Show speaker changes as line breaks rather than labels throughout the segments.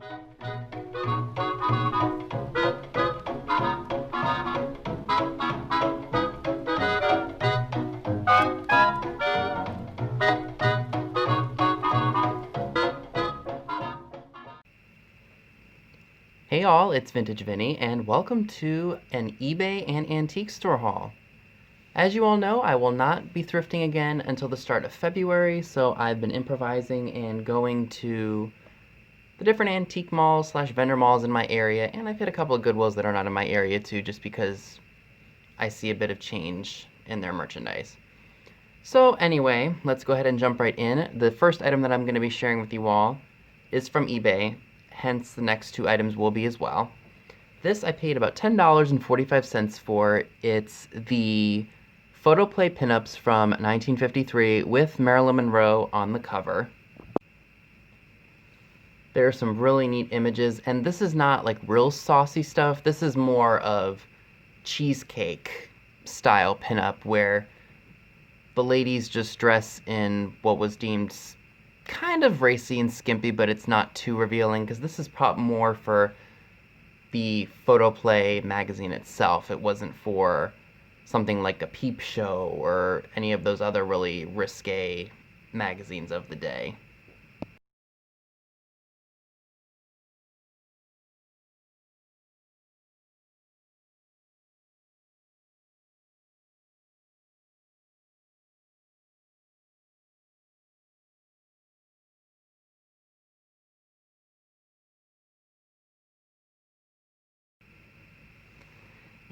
Hey all, it's Vintage Vinny, and welcome to an eBay and antique store haul. As you all know, I will not be thrifting again until the start of February, so I've been improvising and going to the different antique malls slash vendor malls in my area, and I've hit a couple of Goodwills that are not in my area too, just because I see a bit of change in their merchandise. So anyway, let's go ahead and jump right in. The first item that I'm going to be sharing with you all is from eBay, hence the next two items will be as well. This I paid about $10.45 for. It's the Photoplay pinups from 1953 with Marilyn Monroe on the cover. There are some really neat images, and this is not like real saucy stuff. This is more of cheesecake style pinup where the ladies just dress in what was deemed kind of racy and skimpy, but it's not too revealing because this is more for the Photoplay magazine itself. It wasn't for something like a Peep Show or any of those other really risque magazines of the day.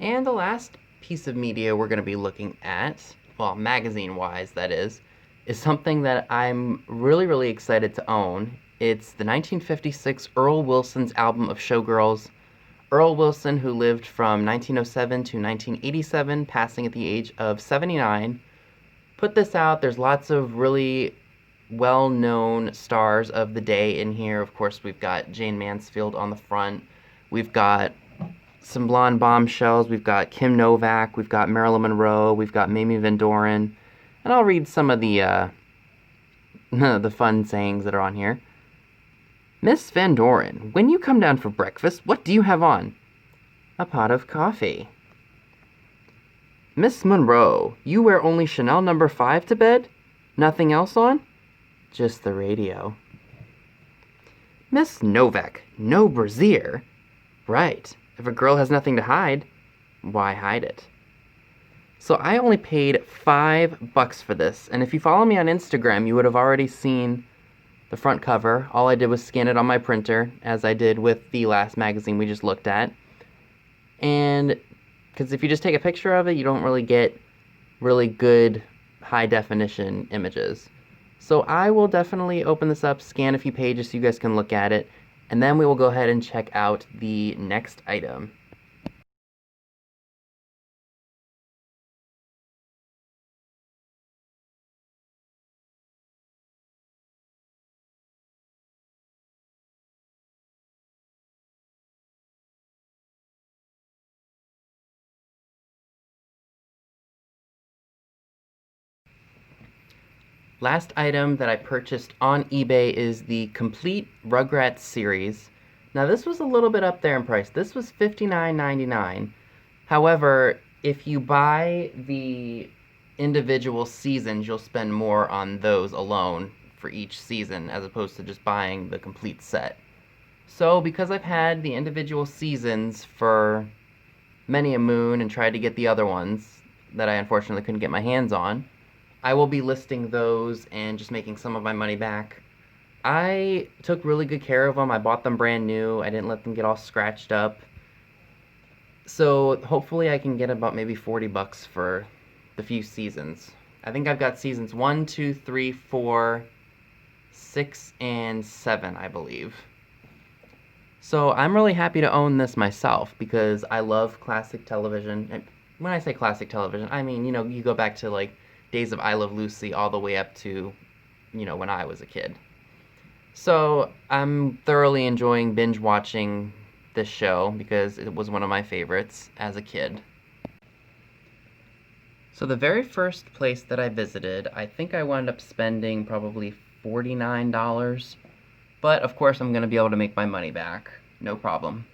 And the last piece of media we're going to be looking at, well, magazine-wise that is something that I'm really excited to own. It's the 1956 Earl Wilson's album of Showgirls. Earl Wilson, who lived from 1907 to 1987, passing at the age of 79, put this out. There's lots of really well-known stars of the day in here. Of course, we've got Jane Mansfield on the front. We've got some blonde bombshells. We've got Kim Novak. We've got Marilyn Monroe. We've got Mamie Van Doren. And I'll read some of the the fun sayings that are on here. Miss Van Doren, when you come down for breakfast, what do you have on? A pot of coffee. Miss Monroe, you wear only Chanel No. 5 to bed? Nothing else on? Just the radio. Miss Novak, no brassiere? Right. If a girl has nothing to hide, why hide it? So I only paid $5 for this, and if you follow me on Instagram, you would have already seen the front cover. All I did was scan it on my printer, as I did with the last magazine we just looked at. And because if you just take a picture of it, you don't really get really good high-definition images. So I will definitely open this up, scan a few pages so you guys can look at it, and then we will go ahead and check out the next item. Last item that I purchased on eBay is the complete Rugrats series. Now this was a little bit up there in price. This was $59.99. However, if you buy the individual seasons, you'll spend more on those alone for each season as opposed to just buying the complete set. So because I've had the individual seasons for many a moon and tried to get the other ones that I unfortunately couldn't get my hands on, I will be listing those and just making some of my money back. I took really good care of them. I bought them brand new. I didn't let them get all scratched up. So hopefully I can get about maybe $40 for the few seasons. I think I've got seasons 1, 2, 3, 4, 6, and 7, I believe. So I'm really happy to own this myself because I love classic television. And when I say classic television, I mean, you go back to like days of I Love Lucy all the way up to, when I was a kid. So I'm thoroughly enjoying binge watching this show because it was one of my favorites as a kid. So the very first place that I visited, I think I wound up spending probably $49 But, of course, I'm going to be able to make my money back. No problem.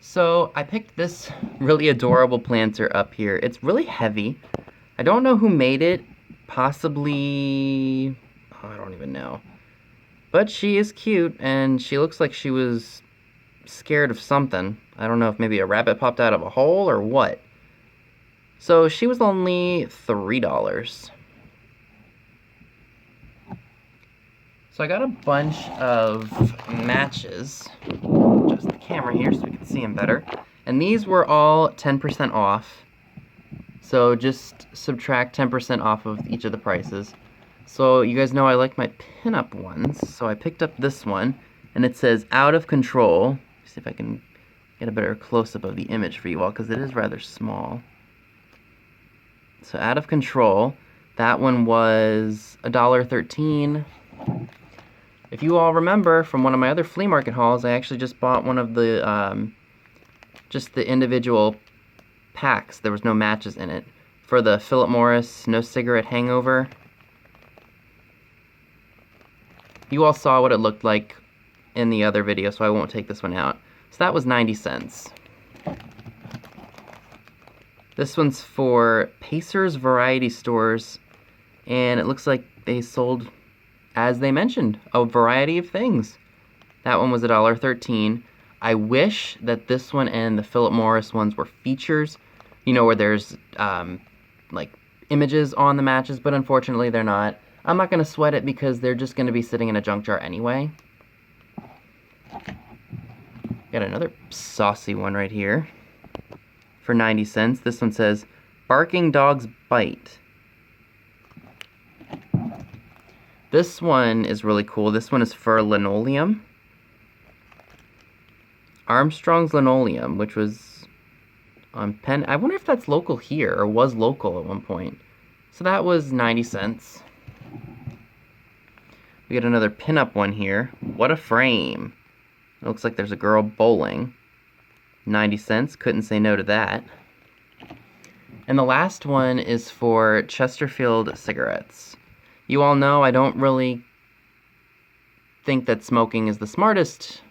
So, I picked this really adorable planter up here. It's really heavy. I don't know who made it. Possibly... oh, I don't even know. But she is cute, and she looks like she was scared of something. I don't know if maybe a rabbit popped out of a hole or what. So she was only $3. So I got a bunch of matches. Adjust the camera here so we can see them better. And these were all 10% off. So just subtract 10% off of each of the prices. So you guys know I like my pinup ones. So I picked up this one, and it says Out of Control. Let's see if I can get a better close-up of the image for you all, because it is rather small. So Out of Control, that one was $1.13. If you all remember from one of my other flea market hauls, I actually just bought one of the, just the individual packs. There was no matches in it. For the Philip Morris No Cigarette Hangover. You all saw what it looked like in the other video, so I won't take this one out. So that was 90 cents. This one's for Pacer's Variety Stores, and it looks like they sold, as they mentioned, a variety of things. That one was $1.13. I wish that this one and the Philip Morris ones were features, you know, where there's like images on the matches, but unfortunately they're not. I'm not going to sweat it because they're just going to be sitting in a junk jar anyway. Got another saucy one right here for 90 cents. This one says, Barking Dogs Bite. This one is really cool. This one is for linoleum. Armstrong's Linoleum, which was on Penn. I wonder if that's local here, or was local at one point. So that was 90 cents. We got another pinup one here. What a frame. It looks like there's a girl bowling. 90 cents. Couldn't say no to that. And the last one is for Chesterfield cigarettes. You all know I don't really think that smoking is the smartest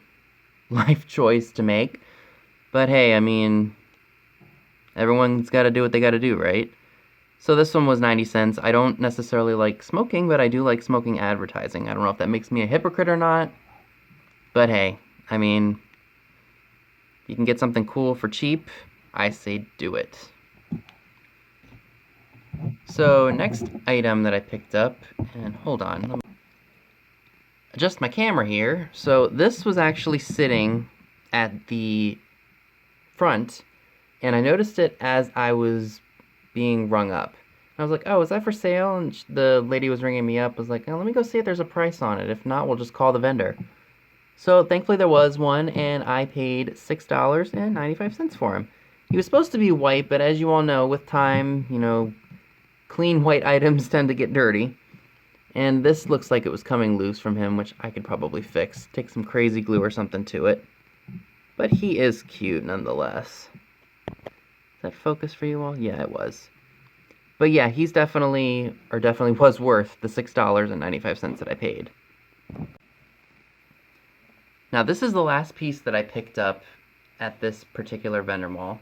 life choice to make. But hey, I mean, everyone's got to do what they got to do, right? So this one was 90 cents. I don't necessarily like smoking, but I do like smoking advertising. I don't know if that makes me a hypocrite or not. But hey, I mean, you can get something cool for cheap. I say do it. So next item that I picked up, and hold on, let me adjust my camera here. So this was actually sitting at the front, and I noticed it as I was being rung up. I was like, oh, is that for sale? And the lady was ringing me up, was like, oh, let me go see if there's a price on it. If not, we'll just call the vendor. So thankfully there was one, and I paid $6.95 for him. He was supposed to be white, but as you all know, with time, you know, clean white items tend to get dirty. And this looks like it was coming loose from him, which I could probably fix. Take some crazy glue or something to it. But he is cute nonetheless. Is that focus for you all? Yeah, it was. But yeah, he's definitely was worth the $6.95 that I paid. Now this is the last piece that I picked up at this particular vendor mall.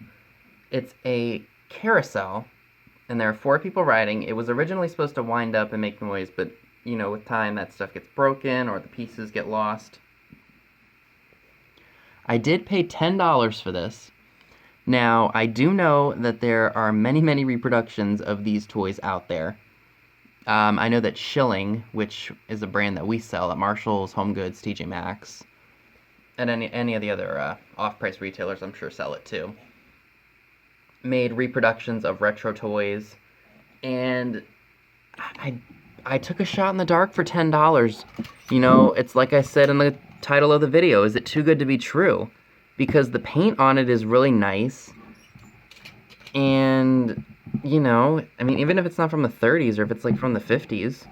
It's a carousel, and there are 4 people riding. It was originally supposed to wind up and make noise, but you know, with time that stuff gets broken or the pieces get lost. I did pay $10 for this. Now, I do know that there are many, many reproductions of these toys out there. I know that Schilling, which is a brand that we sell at Marshall's, Home Goods, TJ Maxx, and any of the other off-price retailers, I'm sure, sell it too, made reproductions of retro toys, and I took a shot in the dark for $10. You know, it's like I said in the title of the video, is it too good to be true? Because the paint on it is really nice, and, you know, I mean, even if it's not from the 30s or if it's like from the 50s,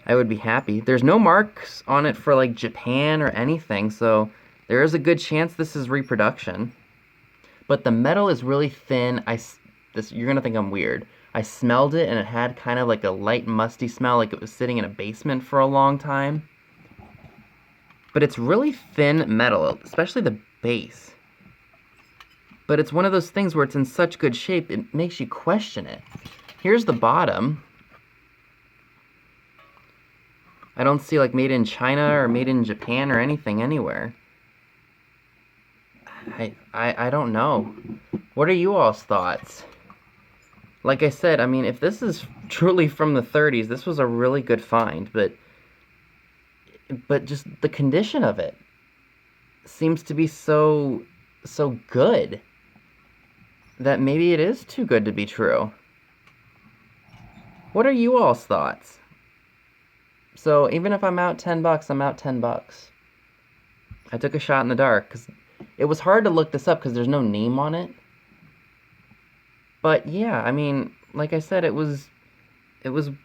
I would be happy. There's no marks on it for like Japan or anything, so there is a good chance this is reproduction. But the metal is really thin. You're gonna think I'm weird. I smelled it and it had kind of like a light musty smell, like it was sitting in a basement for a long time. but it's really thin metal, especially the base. But it's one of those things where it's in such good shape, it makes you question it. Here's the bottom. I don't see like made in China or made in Japan or anything anywhere. I don't know. What are you all's thoughts? Like I said, I mean, if this is truly from the 30s, this was a really good find, but just the condition of it seems to be so good that maybe it is too good to be true. What are you all's thoughts? So even if I'm out $10, I'm out $10. I took a shot in the dark because it was hard to look this up because there's no name on it. But yeah, I mean, like I said, it was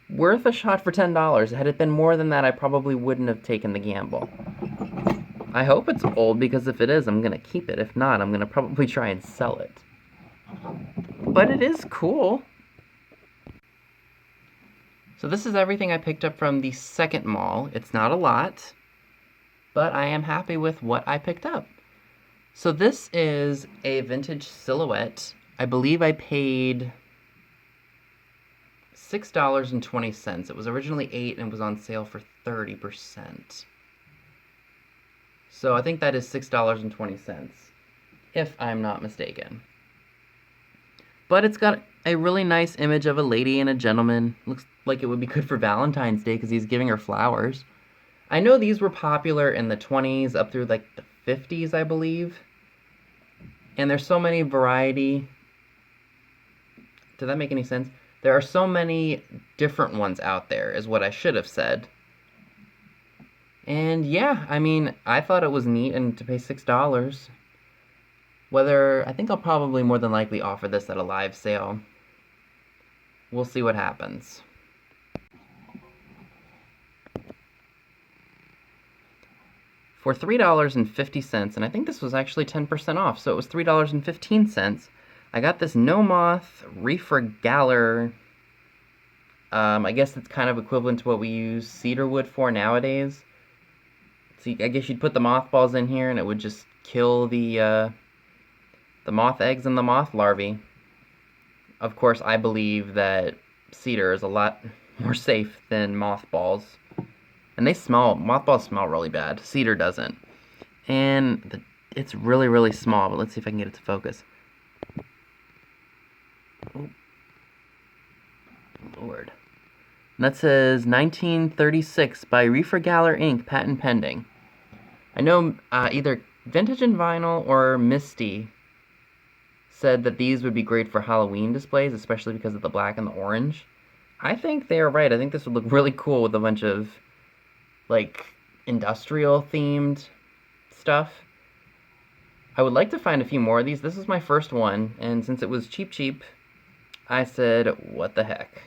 worth a shot for $10. Had it been more than that, I probably wouldn't have taken the gamble. I hope it's old, because if it is, I'm going to keep it. If not, I'm going to probably try and sell it. But it is cool. So this is everything I picked up from the second mall. It's not a lot, but I am happy with what I picked up. So this is a vintage silhouette. I believe I paid $6.20. It was originally $8 and was on sale for 30%. So I think that is $6.20, if I'm not mistaken. But it's got a really nice image of a lady and a gentleman. Looks like it would be good for Valentine's Day because he's giving her flowers. I know these were popular in the 20s up through like the 50s, I believe. And there's so many variety. Did that make any sense? There are so many different ones out there, is what I should have said. And yeah, I mean, I thought it was neat, and to pay $6. I think I'll probably more than likely offer this at a live sale. We'll see what happens. For $3.50, and I think this was actually 10% off, so it was $3.15, I got this No Moth Reefer. I guess it's kind of equivalent to what we use cedar wood for nowadays. So I guess you'd put the mothballs in here and it would just kill the moth eggs and the moth larvae. Of course, I believe that cedar is a lot more safe than mothballs. And mothballs smell really bad. Cedar doesn't. And it's really, really small, but let's see if I can get it to focus. Oh. Lord. And that says 1936 by Reefer Inc., patent pending. I know either Vintage and Vinyl or Misty said that these would be great for Halloween displays, especially because of the black and the orange. I think they are right. I think this would look really cool with a bunch of, like, industrial themed stuff. I would like to find a few more of these. This is my first one, and since it was cheap, I said, what the heck.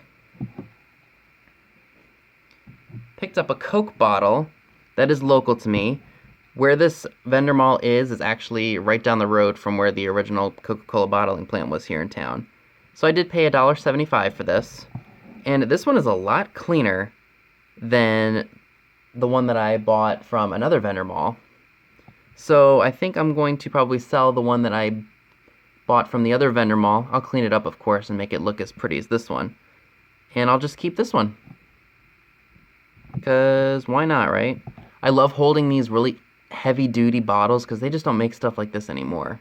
Picked up a Coke bottle that is local to me. Where this vendor mall is actually right down the road from where the original Coca-Cola bottling plant was here in town. So I did pay $1.75 for this. And this one is a lot cleaner than the one that I bought from another vendor mall. So I think I'm going to probably sell the one that I bought from the other vendor mall. I'll clean it up, of course, and make it look as pretty as this one. And I'll just keep this one. Because why not, right? I love holding these really heavy-duty bottles because they just don't make stuff like this anymore.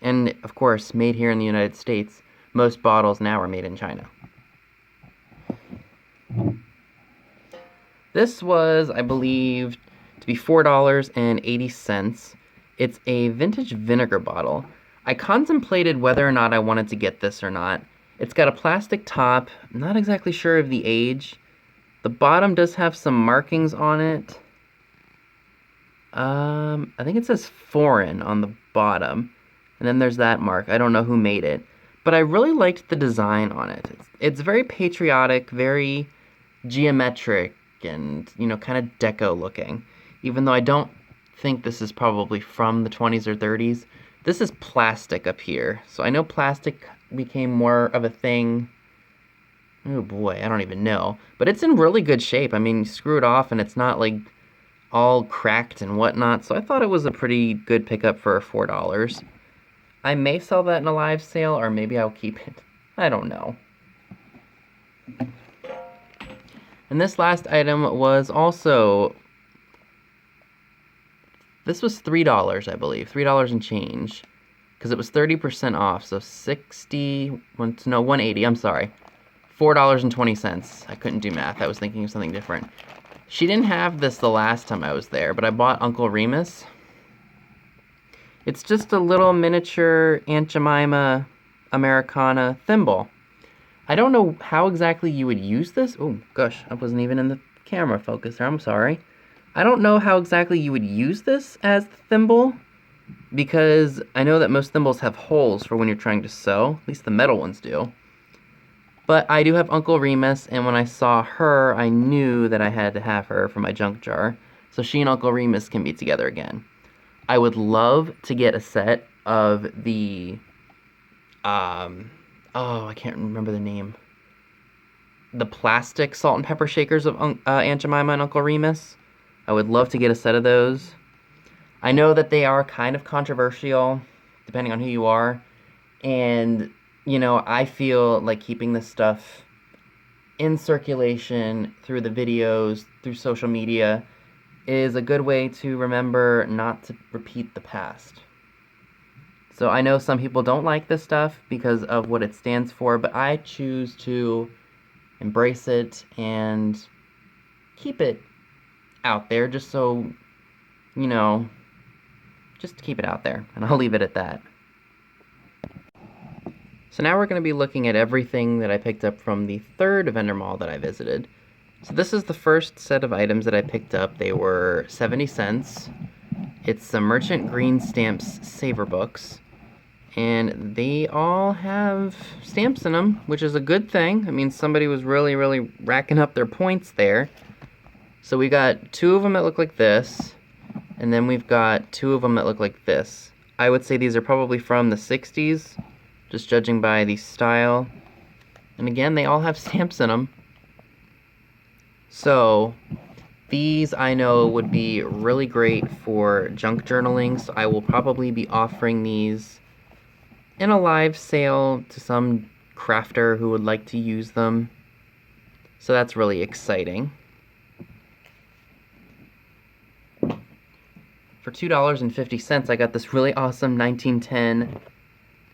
And, of course, made here in the United States. Most bottles now are made in China. This was, I believe, to be $4.80. It's a vintage vinegar bottle. I contemplated whether or not I wanted to get this or not. It's got a plastic top. I'm not exactly sure of the age. The bottom does have some markings on it. I think it says foreign on the bottom. And then there's that mark. I don't know who made it. But I really liked the design on it. It's very patriotic, very geometric, and, you know, kind of deco looking. Even though I don't think this is probably from the 20s or 30s. This is plastic up here. So I know plastic became more of a thing. Oh boy, I don't even know. But it's in really good shape. I mean, you screw it off and it's not like all cracked and whatnot, so I thought it was a pretty good pickup for $4. I may sell that in a live sale, or maybe I'll keep it. I don't know. And this last item was also... This was $3, I believe. $3 and change. Because it was 30% off, so 180, I'm sorry. $4.20. I couldn't do math. I was thinking of something different. She didn't have this the last time I was there, but I bought Uncle Remus. It's just a little miniature Aunt Jemima Americana thimble. I don't know how exactly you would use this. Oh, gosh, I wasn't even in the camera focus there. I'm sorry. I don't know how exactly you would use this as the thimble, because I know that most thimbles have holes for when you're trying to sew. At least the metal ones do. But I do have Uncle Remus, and when I saw her, I knew that I had to have her for my junk jar. So she and Uncle Remus can be together again. I would love to get a set of the, I can't remember the name. The plastic salt and pepper shakers of Aunt Jemima and Uncle Remus. I would love to get a set of those. I know that they are kind of controversial, depending on who you are. And, you know, I feel like keeping this stuff in circulation through the videos, through social media, is a good way to remember not to repeat the past. So I know some people don't like this stuff because of what it stands for, but I choose to embrace it and keep it out there just so, you know, just to keep it out there. And I'll leave it at that. So now we're going to be looking at everything that I picked up from the third vendor mall that I visited. So this is the first set of items that I picked up. They were 70 cents. It's some Merchant Green Stamps Saver books. And they all have stamps in them, which is a good thing. I mean, somebody was really, really racking up their points there. So we got 2 of them that look like this, and then we've got 2 of them that look like this. I would say these are probably from the 60s, just judging by the style. And again, they all have stamps in them. So these I know would be really great for junk journaling, so I will probably be offering these in a live sale to some crafter who would like to use them. So that's really exciting. For $2.50, I got this really awesome 1910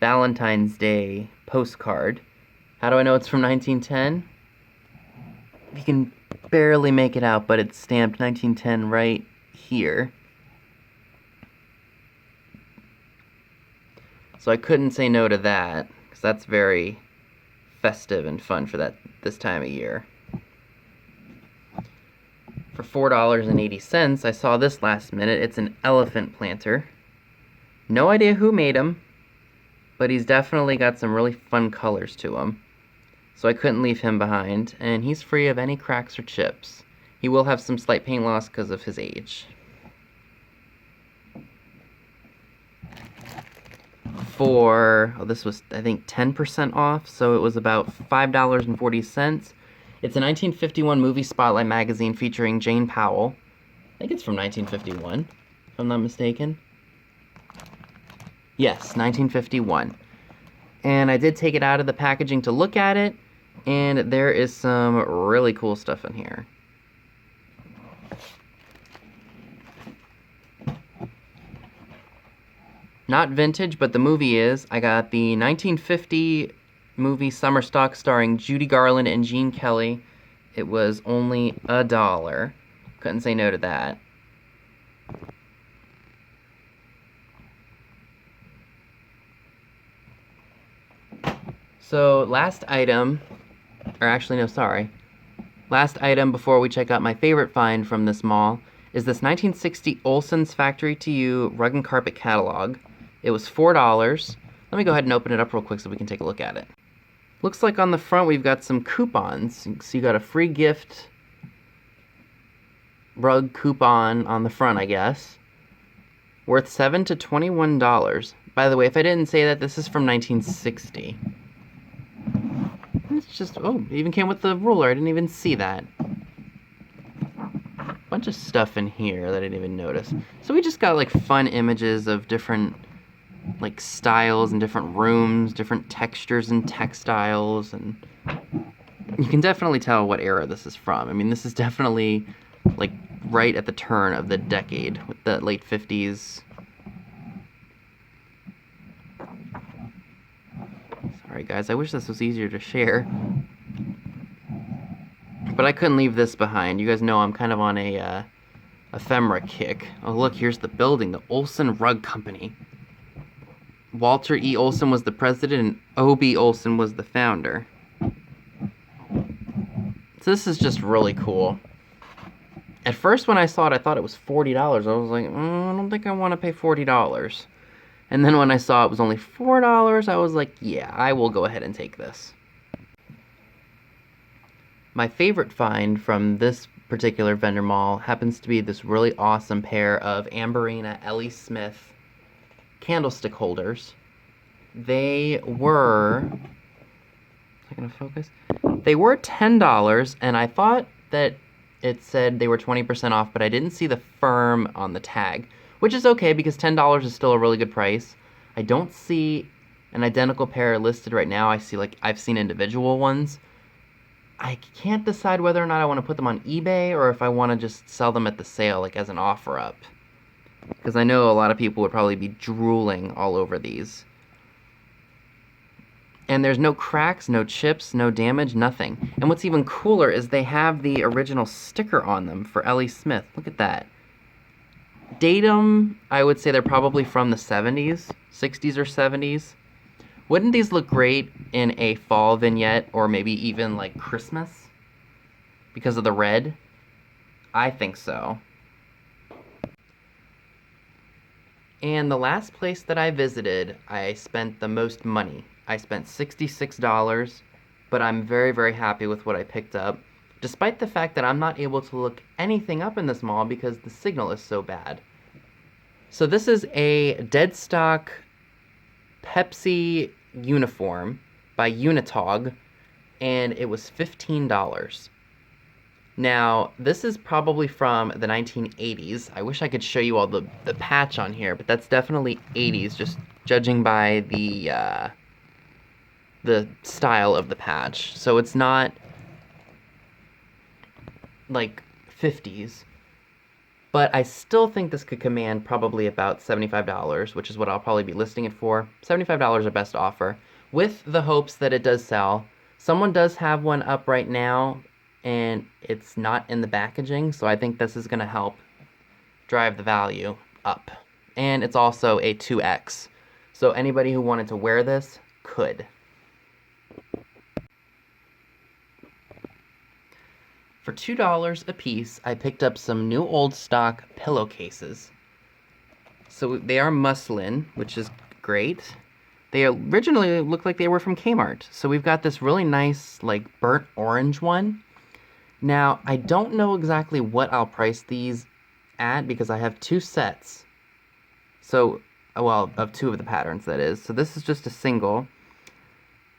Valentine's Day postcard. How do I know it's from 1910? You can barely make it out, but it's stamped 1910 right here. So I couldn't say no to that, because that's very festive and fun for this time of year. For $4.80, I saw this last minute. It's an elephant planter. No idea who made him, but he's definitely got some really fun colors to him. So I couldn't leave him behind, and he's free of any cracks or chips. He will have some slight paint loss because of his age. This was, I think, 10% off, so it was about $5.40. It's a 1951 movie spotlight magazine featuring Jane Powell. I think it's from 1951, if I'm not mistaken. Yes, 1951. And I did take it out of the packaging to look at it, and there is some really cool stuff in here. Not vintage, but the movie is. I got the 1950 movie Summer Stock starring Judy Garland and Gene Kelly. It was only $1. Couldn't say no to that. So last item before we check out my favorite find from this mall is this 1960 Olson's Factory to You Rug and Carpet Catalog. It was $4. Let me go ahead and open it up real quick so we can take a look at it. Looks like on the front we've got some coupons. So you got a free gift rug coupon on the front, I guess. Worth $7 to $21. By the way, if I didn't say that, this is from 1960. It's just, oh, it even came with the ruler. I didn't even see that. Bunch bunch of stuff in here that I didn't even notice. So we just got like fun images of different like styles and different rooms, different textures and textiles, and you can definitely tell what era this is from. I mean, this is definitely like right at the turn of the decade with the late 50s. Sorry guys, I wish this was easier to share. But I couldn't leave this behind. You guys know I'm kind of on a ephemera kick. Oh look, here's the building, the Olson Rug Company. Walter E. Olson was the president and O.B. Olson was the founder. So this is just really cool. At first when I saw it, I thought it was $40. I was like, I don't think I want to pay $40. And then when I saw it was only $4, I was like, yeah, I will go ahead and take this. My favorite find from this particular vendor mall happens to be this really awesome pair of Amberina Ellie Smith candlestick holders. They were... Is that gonna focus? They were $10, and I thought that it said they were 20% off, but I didn't see the firm on the tag, which is okay because $10 is still a really good price. I don't see an identical pair listed right now. I see I've seen individual ones. I can't decide whether or not I want to put them on eBay or if I want to just sell them at the sale, like as an offer up. Because I know a lot of people would probably be drooling all over these. And there's no cracks, no chips, no damage, nothing. And what's even cooler is they have the original sticker on them for Ellie Smith. Look at that. Datum, I would say they're probably from the 70s, 60s or 70s. Wouldn't these look great in a fall vignette or maybe even like Christmas? Because of the red? I think so. And the last place that I visited, I spent the most money. I spent $66, but I'm very, very happy with what I picked up, despite the fact that I'm not able to look anything up in this mall because the signal is so bad. So this is a dead stock Pepsi uniform by Unitog, and it was $15. Now, this is probably from the 1980s. I wish I could show you all the patch on here, but that's definitely 80s, just judging by the style of the patch. So it's not like 50s. But I still think this could command probably about $75, which is what I'll probably be listing it for. $75 a best offer, with the hopes that it does sell. Someone does have one up right now, and it's not in the packaging, so I think this is going to help drive the value up. And it's also a 2X, so anybody who wanted to wear this could. For $2 a piece, I picked up some new old stock pillowcases. So they are muslin, which is great. They originally looked like they were from Kmart. So we've got this really nice, like, burnt orange one. Now, I don't know exactly what I'll price these at because I have two sets. So, well, of two of the patterns, that is. So this is just a single.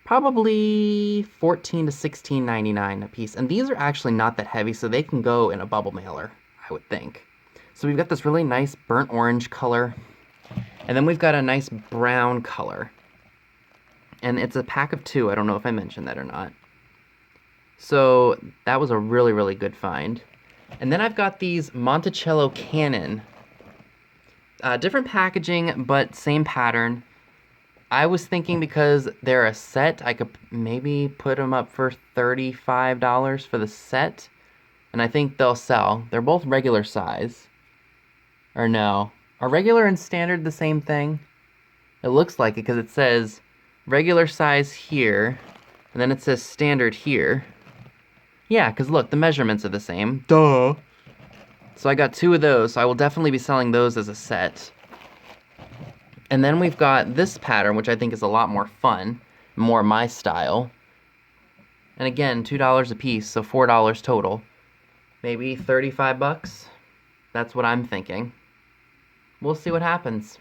Probably $14 to $16.99 a piece. And these are actually not that heavy, so they can go in a bubble mailer, I would think. So we've got this really nice burnt orange color. And then we've got a nice brown color. And it's a pack of two. I don't know if I mentioned that or not. So that was a really, really good find. And then I've got these Monticello Cannon. Different packaging, but same pattern. I was thinking because they're a set, I could maybe put them up for $35 for the set. And I think they'll sell. They're both regular size. Or no. Are regular and standard the same thing? It looks like it because it says regular size here. And then it says standard here. Yeah, because look, the measurements are the same. Duh! So I got two of those, so I will definitely be selling those as a set. And then we've got this pattern, which I think is a lot more fun, more my style. And again, $2 a piece, so $4 total. Maybe 35 bucks? That's what I'm thinking. We'll see what happens.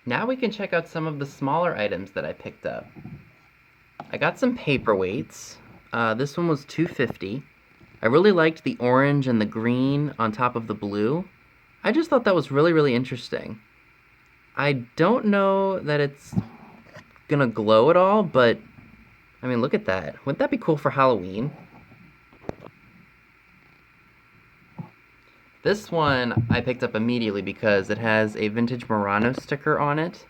Now we can check out some of the smaller items that I picked up. I got some paperweights. This one was $2.50. I really liked the orange and the green on top of the blue. I just thought that was really, really interesting. I don't know that it's gonna glow at all, but I mean, look at that. Wouldn't that be cool for Halloween? This one I picked up immediately because it has a vintage Murano sticker on it.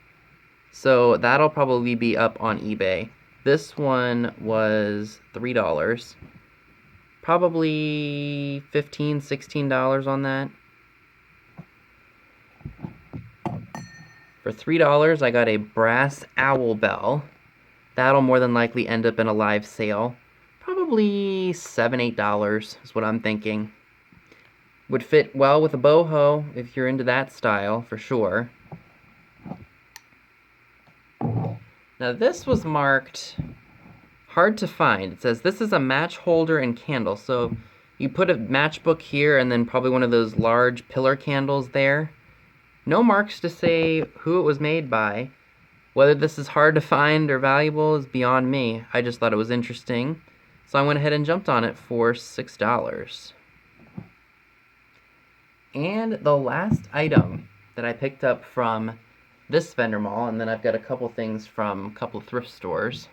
So that'll probably be up on eBay. This one was $3. Probably $15, $16 on that. For $3, I got a brass owl bell. That'll more than likely end up in a live sale. Probably $7, $8 is what I'm thinking. Would fit well with a boho if you're into that style, for sure. Now this was marked hard to find. It says this is a match holder and candle. So you put a matchbook here and then probably one of those large pillar candles there. No marks to say who it was made by. Whether this is hard to find or valuable is beyond me. I just thought it was interesting. So I went ahead and jumped on it for $6. And the last item that I picked up from this vendor mall, and then I've got a couple things from a couple thrift stores,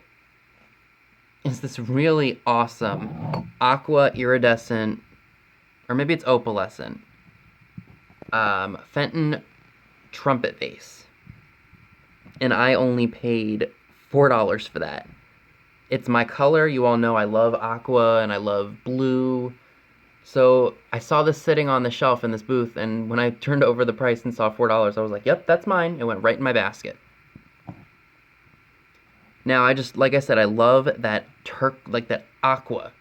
is this really awesome aqua iridescent, or maybe it's opalescent, Fenton Trumpet vase. And I only paid $4 for that. It's my color. You all know I love aqua and I love blue. So I saw this sitting on the shelf in this booth, and when I turned over the price and saw $4, I was like, yep, that's mine. It went right in my basket. Now, like I said, I love that that aqua.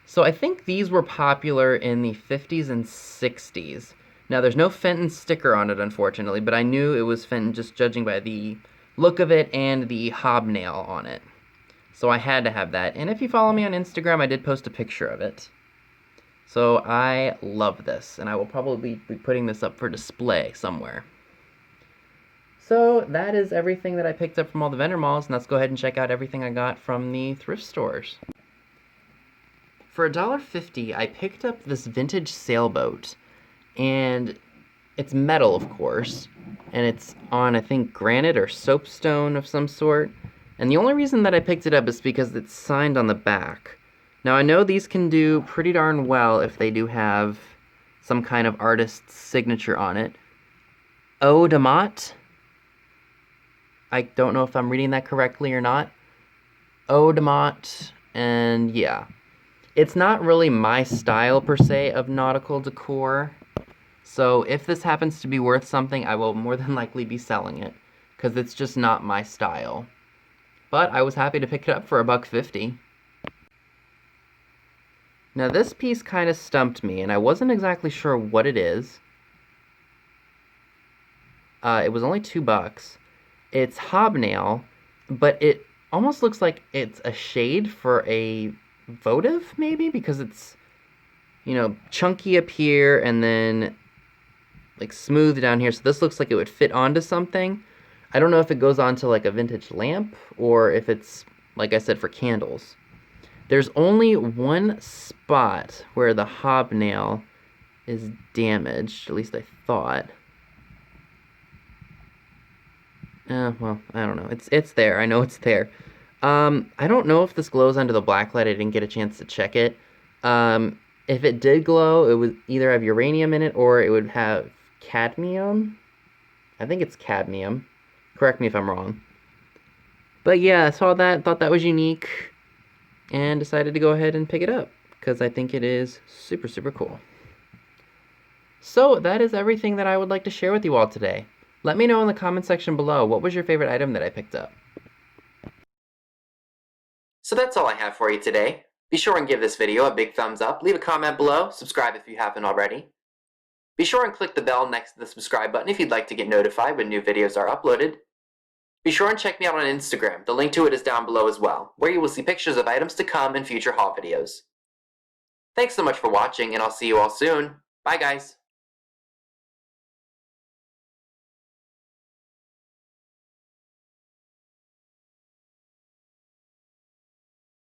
So I think these were popular in the 50s and 60s. Now, there's no Fenton sticker on it, unfortunately, but I knew it was Fenton just judging by the look of it and the hobnail on it. So I had to have that. And if you follow me on Instagram, I did post a picture of it. So I love this, and I will probably be putting this up for display somewhere. So that is everything that I picked up from all the vendor malls, and let's go ahead and check out everything I got from the thrift stores. For $1.50, I picked up this vintage sailboat, and it's metal, of course, and it's on, I think, granite or soapstone of some sort. And the only reason that I picked it up is because it's signed on the back. Now, I know these can do pretty darn well if they do have some kind of artist's signature on it. Eau de Mott. I don't know if I'm reading that correctly or not. Eau de Mott, and yeah. It's not really my style, per se, of nautical decor. So if this happens to be worth something, I will more than likely be selling it, because it's just not my style. But I was happy to pick it up for $1.50. Now this piece kind of stumped me, and I wasn't exactly sure what it is. It was only $2. It's hobnail, but it almost looks like it's a shade for a votive, maybe? Because it's, chunky up here and then, like, smooth down here. So this looks like it would fit onto something. I don't know if it goes onto, like, a vintage lamp or if it's, like I said, for candles. There's only one spot where the hobnail is damaged, at least I thought. Well, I don't know. It's there. I know it's there. I don't know if this glows under the blacklight. I didn't get a chance to check it. If it did glow, it would either have uranium in it or it would have cadmium. I think it's cadmium. Correct me if I'm wrong. But yeah, I saw that, thought that was unique, and decided to go ahead and pick it up because I think it is super, super cool. So that is everything that I would like to share with you all today. Let me know in the comment section below, what was your favorite item that I picked up? So that's all I have for you today. Be sure and give this video a big thumbs up, leave a comment below, subscribe if you haven't already. Be sure and click the bell next to the subscribe button if you'd like to get notified when new videos are uploaded. Be sure and check me out on Instagram, the link to it is down below as well, where you will see pictures of items to come in future haul videos. Thanks so much for watching, and I'll see you all soon. Bye guys!